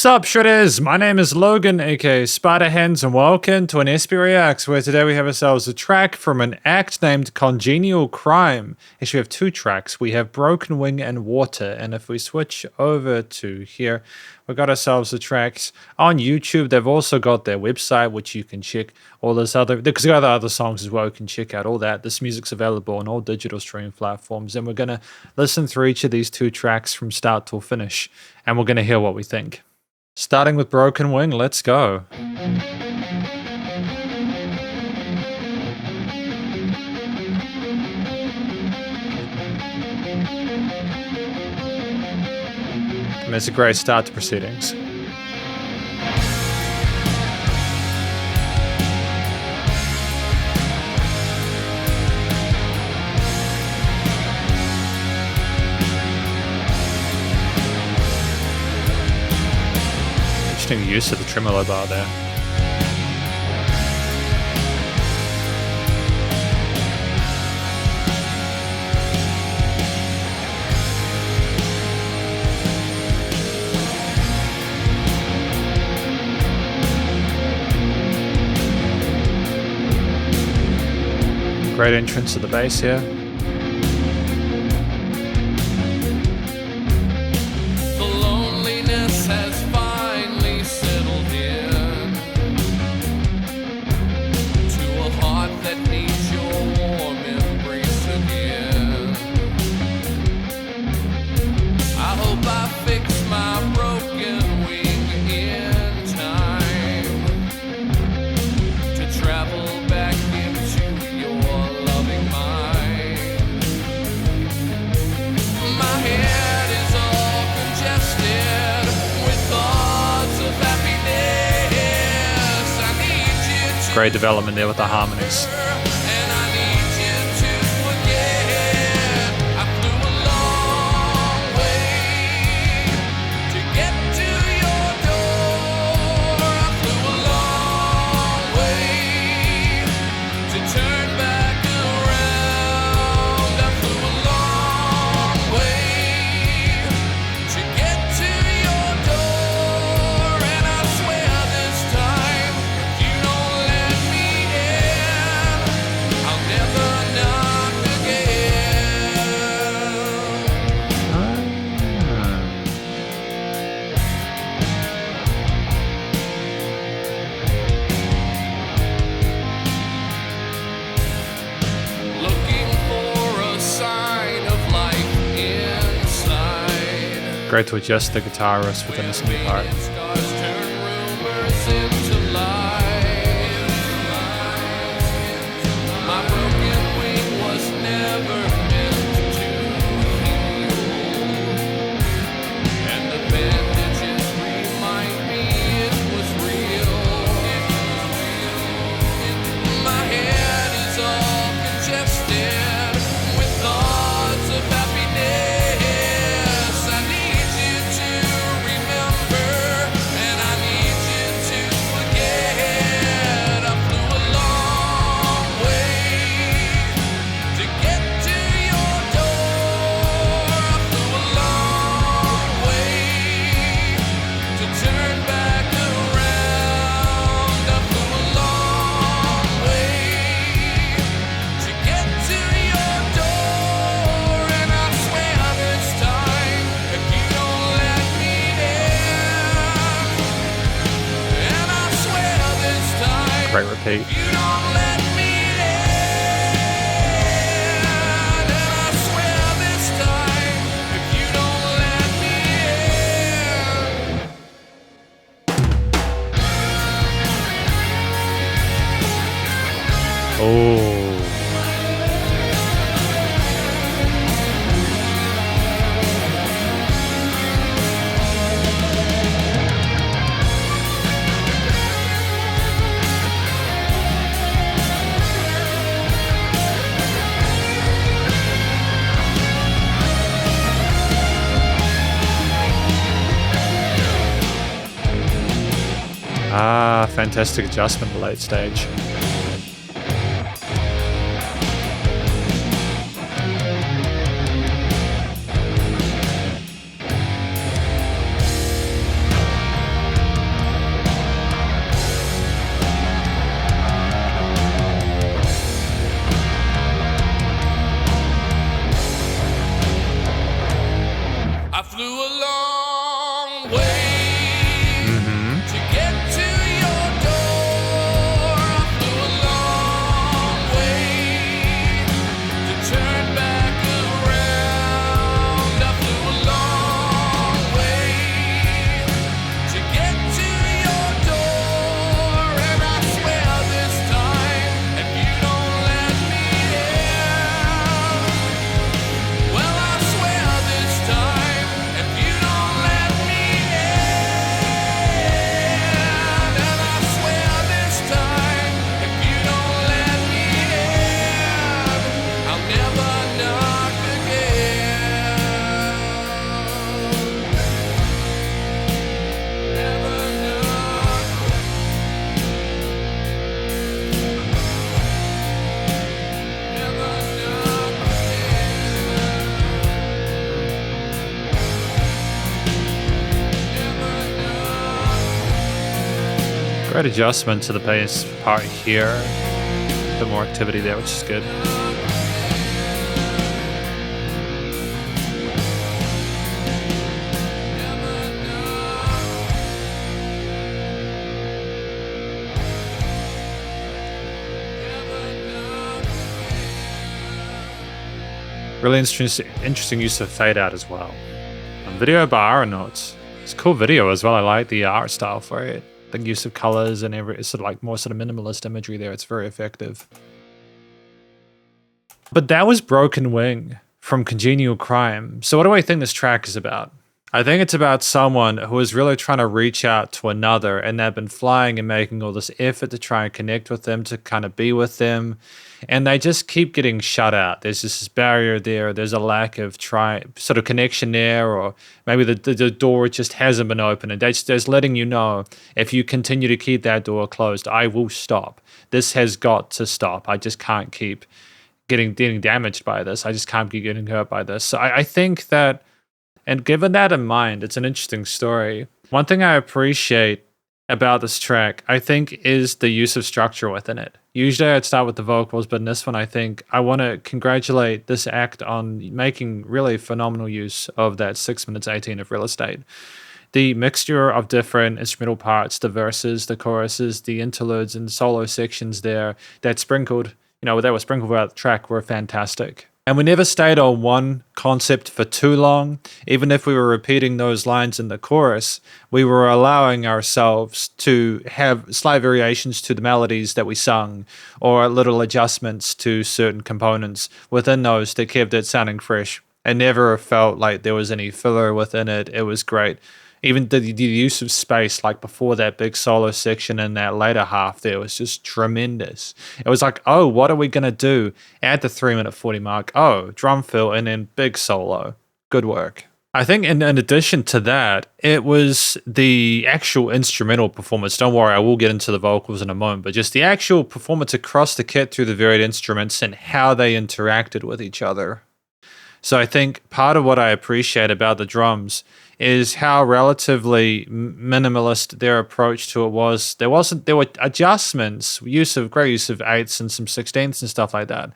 Sup Shredders, my name is Logan aka Spiderhands and welcome to an SP Reacts where today we have ourselves a track from an act named Congenial Crime. Actually we have two tracks, we have Broken Wing and Water, and if we switch over to here, we got ourselves the tracks on YouTube. They've also got their website which you can check all this other, because they got other songs as well, you can check out all that. This music's available on all digital streaming platforms and we're going to listen through each of these two tracks from start till finish and we're going to hear what we think. Starting with Broken Wing, let's go. It's a great start to proceedings. Interesting use of the tremolo bar there. Great entrance to the bass here. The loneliness has finally settled in to a heart that needs your warm embrace again. I hope I fix my broken wing in time to travel back into your loving mind. My head is all congested with thoughts of happiness. I need you to Great development there with the harmonies. and I need you to forget. I flew a long way to get to your door. I flew a long way to turn back around. I flew a long way to get to your door. And I swear this time, if you don't let me in, I'll never knock again. Looking for a sign of life inside. Great to adjust the guitarist within this new part. Stars turn rumors into lies. My broken wing was never meant to heal, and the bandages remind me it was real. My head is all congested with thoughts of happiness. I need you to remember, and I need you to forget. I flew a long way to get to your door. I flew a long way to turn back around. I flew a long way to get to your door. And I swear this time, if you don't let me in, and I swear this time, Great repeat. you don't let me in, and I swear this time, if you don't let me in. Oh. Ah, fantastic adjustment in the late stage. Great adjustment to the bass part here. A bit more activity there, which is good. Really interesting use of fade out as well. Video bar notes. It's a cool video as well. I like the art style for it. The use of colors and it's sort of like more sort of minimalist imagery there. It's very effective. But that was Broken Wing from Congenial Crime. So what do I think this track is about? I think it's about someone who is really trying to reach out to another, and they've been flying and making all this effort to try and connect with them, to kind of be with them, and they just keep getting shut out. There's just this barrier there. There's a lack of sort of connection there, or maybe the door just hasn't been opened, and they're just letting you know, if you continue to keep that door closed, I will stop. This has got to stop. I just can't keep getting damaged by this. I just can't keep getting hurt by this. So I think that, and given that in mind, it's an interesting story. One thing I appreciate about this track, I think, is the use of structure within it. Usually I'd start with the vocals, but in this one, I think I want to congratulate this act on making really phenomenal use of that 6 minutes 18 of real estate. The mixture of different instrumental parts, the verses, the choruses, the interludes and solo sections there that were sprinkled throughout the track were fantastic. And we never stayed on one concept for too long. Even if we were repeating those lines in the chorus, we were allowing ourselves to have slight variations to the melodies that we sung, or little adjustments to certain components within those that kept it sounding fresh. It never felt like there was any filler within it. It was great. Even the use of space, like before that big solo section in that later half there, was just tremendous. It was like, oh, what are we going to do at the 3-minute 40 mark? Oh, drum fill and then big solo. Good work. I think in addition to that, it was the actual instrumental performance. Don't worry, I will get into the vocals in a moment, but just the actual performance across the kit through the varied instruments and how they interacted with each other. So I think part of what I appreciate about the drums is how relatively minimalist their approach to it was. There were adjustments, great use of 8ths and some 16ths and stuff like that.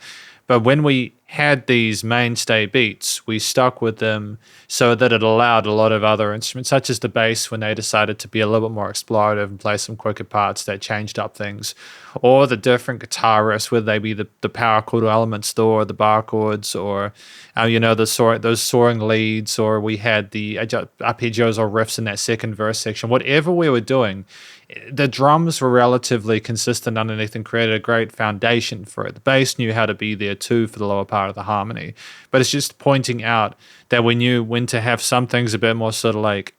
But when we had these mainstay beats, we stuck with them so that it allowed a lot of other instruments, such as the bass, when they decided to be a little bit more explorative and play some quicker parts that changed up things, or the different guitar riffs, whether they be the power chord elements or the bar chords, or those soaring leads, or we had the arpeggios or riffs in that second verse section. Whatever we were doing, the drums were relatively consistent underneath and created a great foundation for it. The bass knew how to be there too for the lower part of the harmony. But it's just pointing out that we knew when to have some things a bit more sort of like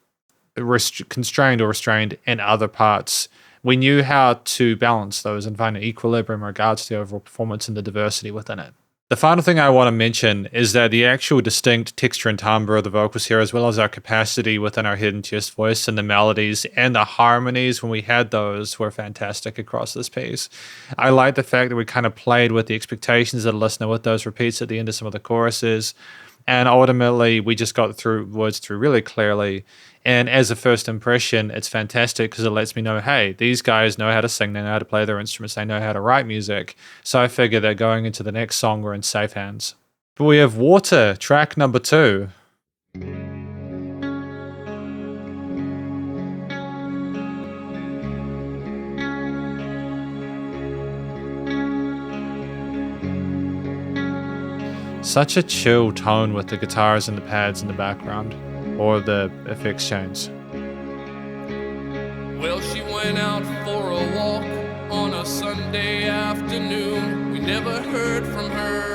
constrained or restrained, and other parts we knew how to balance those and find an equilibrium in regards to the overall performance and the diversity within it. The final thing I want to mention is that the actual distinct texture and timbre of the vocals here, as well as our capacity within our head and chest voice and the melodies and the harmonies when we had those, were fantastic across this piece. I like the fact that we kind of played with the expectations of the listener with those repeats at the end of some of the choruses. And ultimately, we just got words through really clearly. And as a first impression, it's fantastic because it lets me know, hey, these guys know how to sing, they know how to play their instruments, they know how to write music. So I figure that going into the next song, we're in safe hands. But we have Water, track number 2. Such a chill tone with the guitars and the pads in the background, or the effects chains. Well, she went out for a walk on a Sunday afternoon. We never heard from her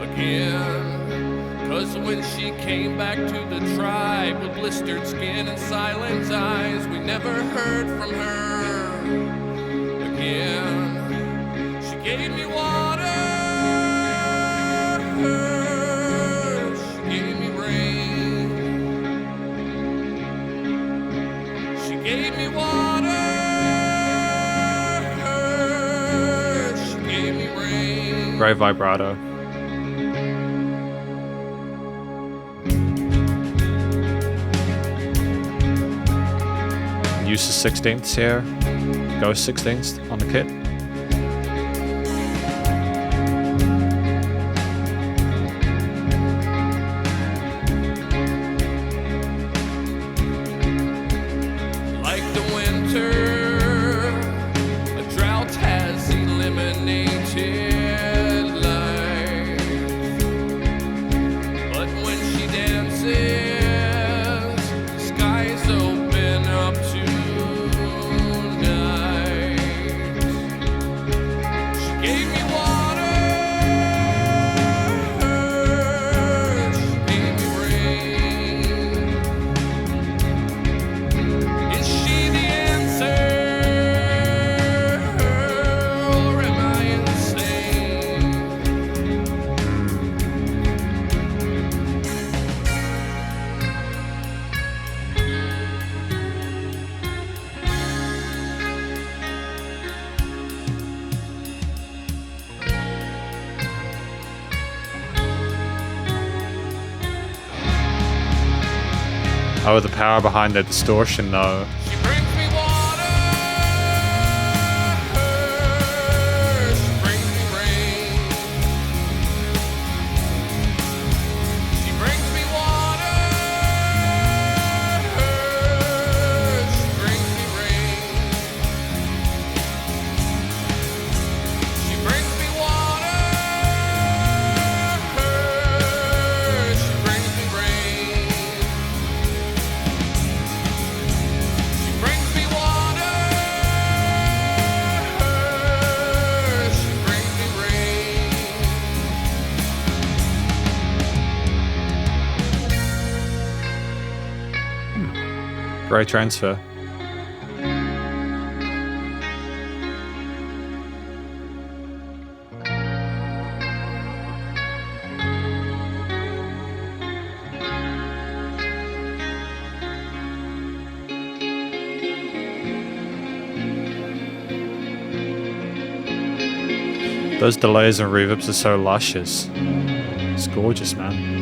again. 'Cause when she came back to the tribe with blistered skin and silent eyes, we never heard from her again. She gave me water. She gave me rain. She gave me water. She gave me rain. Great vibrato. use of 16ths here. Ghost 16ths on the kit. Like the winter, a drought has eliminated life. But when she dances, the skies open up tonight. She gave me water, she gave me rain. Is she the answer, or am I insane? Oh, the power behind that distortion, though. She brings me water, she brings me rain. She brings me water, she brings me rain. She brings me water, she brings me rain. She brings me water, she brings me rain. Great transfer. Those delays and reverbs are so luscious. It's gorgeous, man.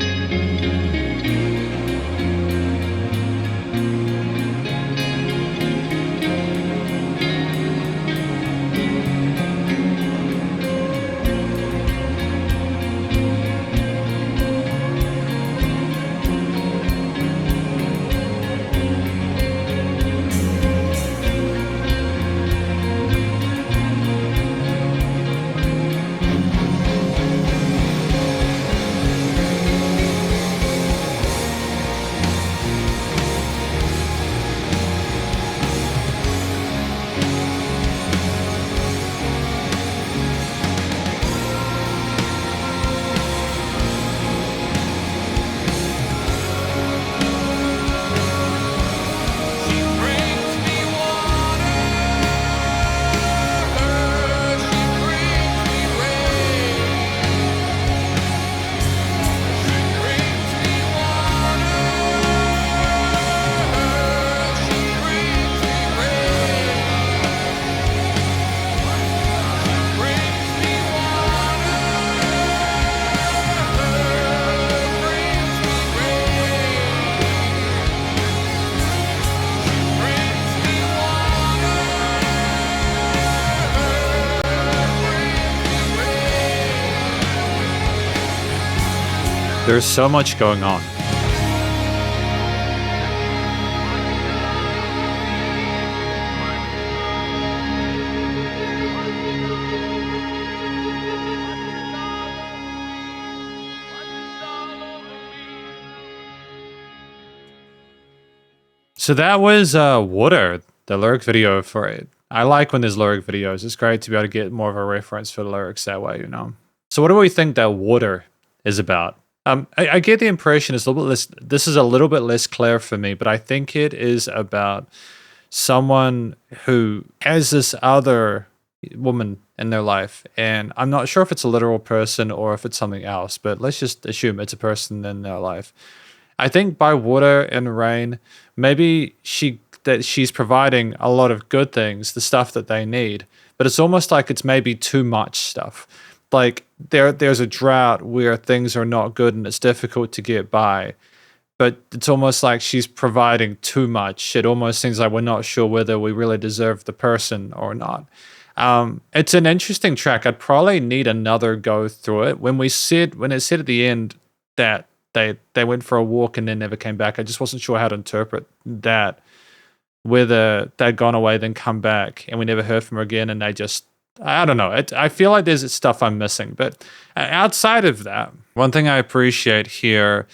She brings me water, she brings me rain. She brings me water, she brings me rain. She brings me water, brings me There's so much going on. So that was Water, the lyric video for it. I like when there's lyric videos. It's great to be able to get more of a reference for the lyrics that way, you know. So what do we think that Water is about? I get the impression it's a little bit less. This is a little bit less clear for me, but I think it is about someone who has this other woman in their life, and I'm not sure if it's a literal person or if it's something else. But let's just assume it's a person in their life. I think by water and rain, maybe she's providing a lot of good things, the stuff that they need, but it's almost like it's maybe too much stuff. Like there's a drought where things are not good and it's difficult to get by. but it's almost like she's providing too much. It almost seems like we're not sure whether we really deserve the person or not. It's an interesting track. I'd probably need another go through it. When it said at the end that they went for a walk and then never came back, I just wasn't sure how to interpret that. Whether they'd gone away, then come back, and we never heard from her again, and I don't know. I feel like there's stuff I'm missing. But outside of that, one thing I appreciate here,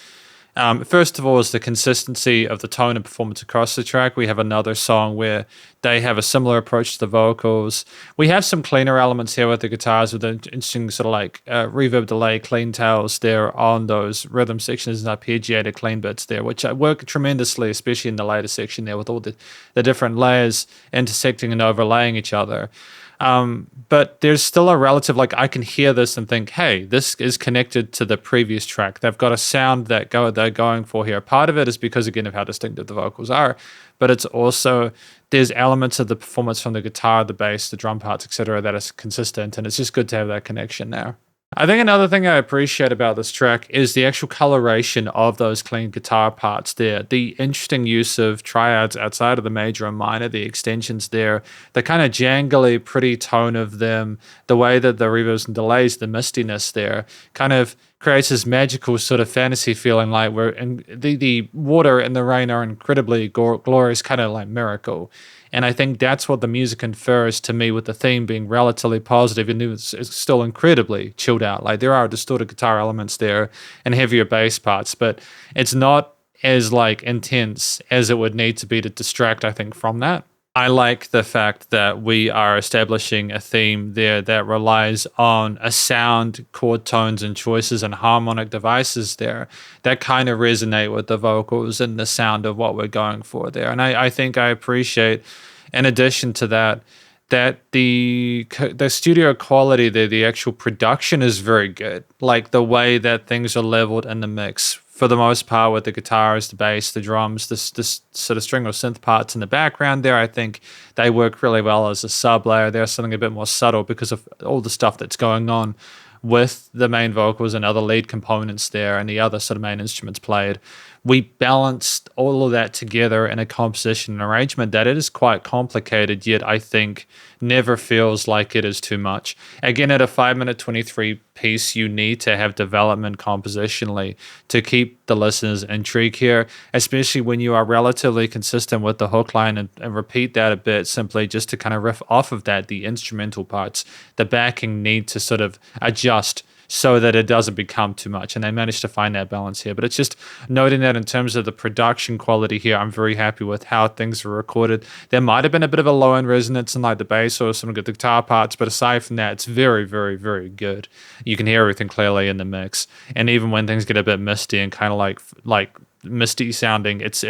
first of all, is the consistency of the tone and performance across the track. We have another song where they have a similar approach to the vocals. We have some cleaner elements here with the guitars with an interesting sort of like reverb delay, clean tails there on those rhythm sections and arpeggiated clean bits there, which work tremendously, especially in the later section there with all the different layers intersecting and overlaying each other. But there's still a relative, like I can hear this and think, hey, this is connected to the previous track. They've got a sound that they're going for here. Part of it is because, again, of how distinctive the vocals are, but it's also, there's elements of the performance from the guitar, the bass, the drum parts, etc., that is consistent, and it's just good to have that connection there. I think another thing I appreciate about this track is the actual coloration of those clean guitar parts there. The interesting use of triads outside of the major and minor, the extensions there, the kind of jangly, pretty tone of them, the way that the reverbs and delays, the mistiness there, kind of creates this magical sort of fantasy feeling like the water and the rain are incredibly glorious, kind of like miracle. And I think that's what the music infers to me, with the theme being relatively positive and it's still incredibly chilled out. Like there are distorted guitar elements there and heavier bass parts, but it's not as like intense as it would need to be to distract, I think, from that. I like the fact that we are establishing a theme there that relies on a sound, chord tones, and choices and harmonic devices there that kind of resonate with the vocals and the sound of what we're going for there. And I think I appreciate, in addition to that, that the studio quality there, the actual production is very good. Like the way that things are leveled in the mix, for the most part, with the guitars, the bass, the drums, this sort of string or synth parts in the background there, I think they work really well as a sub layer. There's something a bit more subtle because of all the stuff that's going on with the main vocals and other lead components there and the other sort of main instruments played. We balanced all of that together in a composition and arrangement that it is quite complicated, yet I think never feels like it is too much. Again, at a 5-minute 23 piece, you need to have development compositionally to keep the listeners intrigued here, especially when you are relatively consistent with the hook line and repeat that a bit simply just to kind of riff off of that. The instrumental parts, the backing need to sort of adjust so that it doesn't become too much. And they managed to find that balance here. But it's just noting that in terms of the production quality here, I'm very happy with how things were recorded. There might have been a bit of a low end resonance in like the bass or some of the guitar parts, but aside from that, it's very, very, very good. You can hear everything clearly in the mix. And even when things get a bit misty and kind of like misty sounding, it's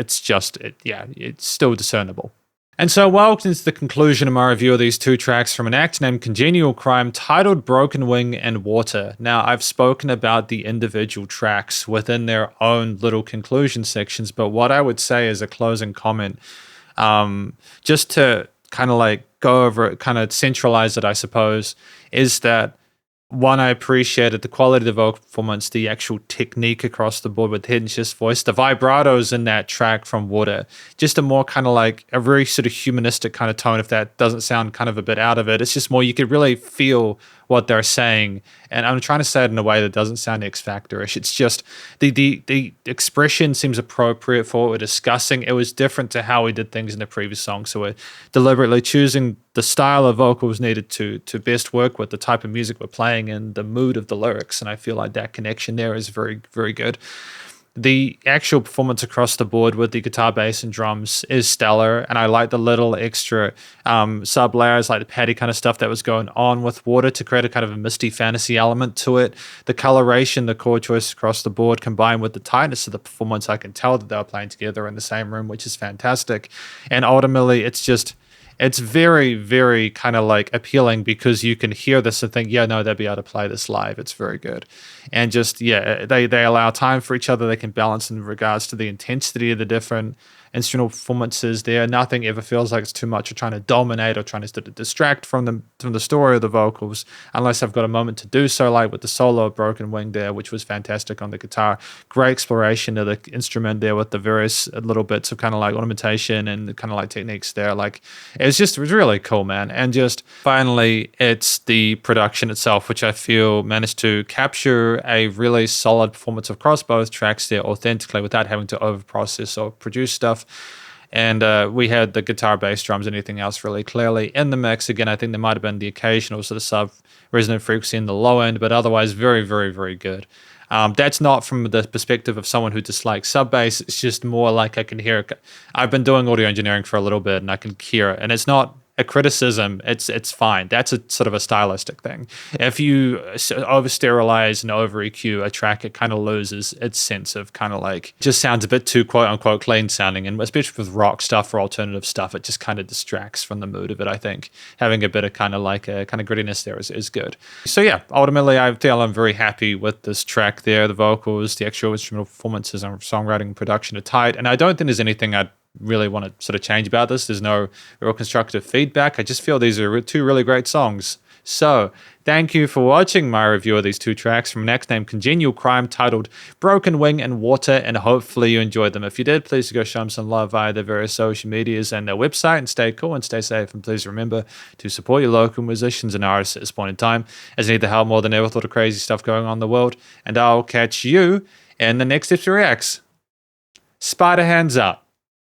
still discernible. And so welcome to the conclusion of my review of these two tracks from an act named Congenial Crime, titled Broken Wing and Water. Now, I've spoken about the individual tracks within their own little conclusion sections, but what I would say as a closing comment, just to kind of like go over it, kind of centralize it, I suppose, is that one, I appreciated the quality of the vocal performance, the actual technique across the board with Hidden Shift's voice, the vibratos in that track from Water, just a more kind of like a very sort of humanistic kind of tone. If that doesn't sound kind of a bit out of it, it's just more, you could really feel what they're saying. And I'm trying to say it in a way that doesn't sound X Factor-ish. It's just the expression seems appropriate for what we're discussing. It was different to how we did things in the previous song. So we're deliberately choosing the style of vocals needed to best work with the type of music we're playing and the mood of the lyrics. And I feel like that connection there is very, very good. The actual performance across the board with the guitar, bass, and drums is stellar, and I like the little extra sub layers, like the paddy kind of stuff that was going on with Water to create a kind of a misty fantasy element to it. The coloration, the chord choice across the board, combined with the tightness of the performance, I can tell that they were playing together in the same room, which is fantastic. And ultimately, it's very, very kind of like appealing because you can hear this and think, yeah, no, they'll be able to play this live. It's very good. And just, yeah, they allow time for each other. They can balance in regards to the intensity of the different instrumental performances there. Nothing ever feels like it's too much or trying to dominate or trying to sort of distract from the story of the vocals, unless I've got a moment to do so, like with the solo of Broken Wing there, which was fantastic on the guitar. Great exploration of the instrument there with the various little bits of kind of like ornamentation and kind of like techniques there. Like it was really cool, man. And just finally, it's the production itself, which I feel managed to capture a really solid performance across both tracks there authentically without having to overprocess or produce stuff. And we had the guitar, bass, drums, anything else really clearly in the mix. Again, I think there might have been the occasional sort of sub resonant frequency in the low end, but otherwise very, very, very good. That's not from the perspective of someone who dislikes sub bass. It's just more like I can hear it. I've been doing audio engineering for a little bit and I can hear it. And it's not a criticism. It's fine. That's a sort of a stylistic thing. If you over sterilize and over EQ a track, it kind of loses its sense of kind of like, just sounds a bit too quote unquote clean sounding. And especially with rock stuff or alternative stuff, it just kind of distracts from the mood of it. I think having a bit of kind of like a kind of grittiness there is good. So yeah, ultimately I feel I'm very happy with this track there. The vocals, the actual instrumental performances and songwriting and production are tight. And I don't think there's anything I'd really want to sort of change about this. There's no real constructive feedback. I just feel these are two really great songs. So thank you for watching my review of these two tracks from an act named Congenial Crime titled Broken Wing and Water, and hopefully you enjoyed them. If you did, please go show them some love via their various social medias and their website, and stay cool and stay safe. And please remember to support your local musicians and artists at this point in time, as they need the help more than ever with all the crazy stuff going on in the world. And I'll catch you in the next episode of Reacts. Spiderhands out.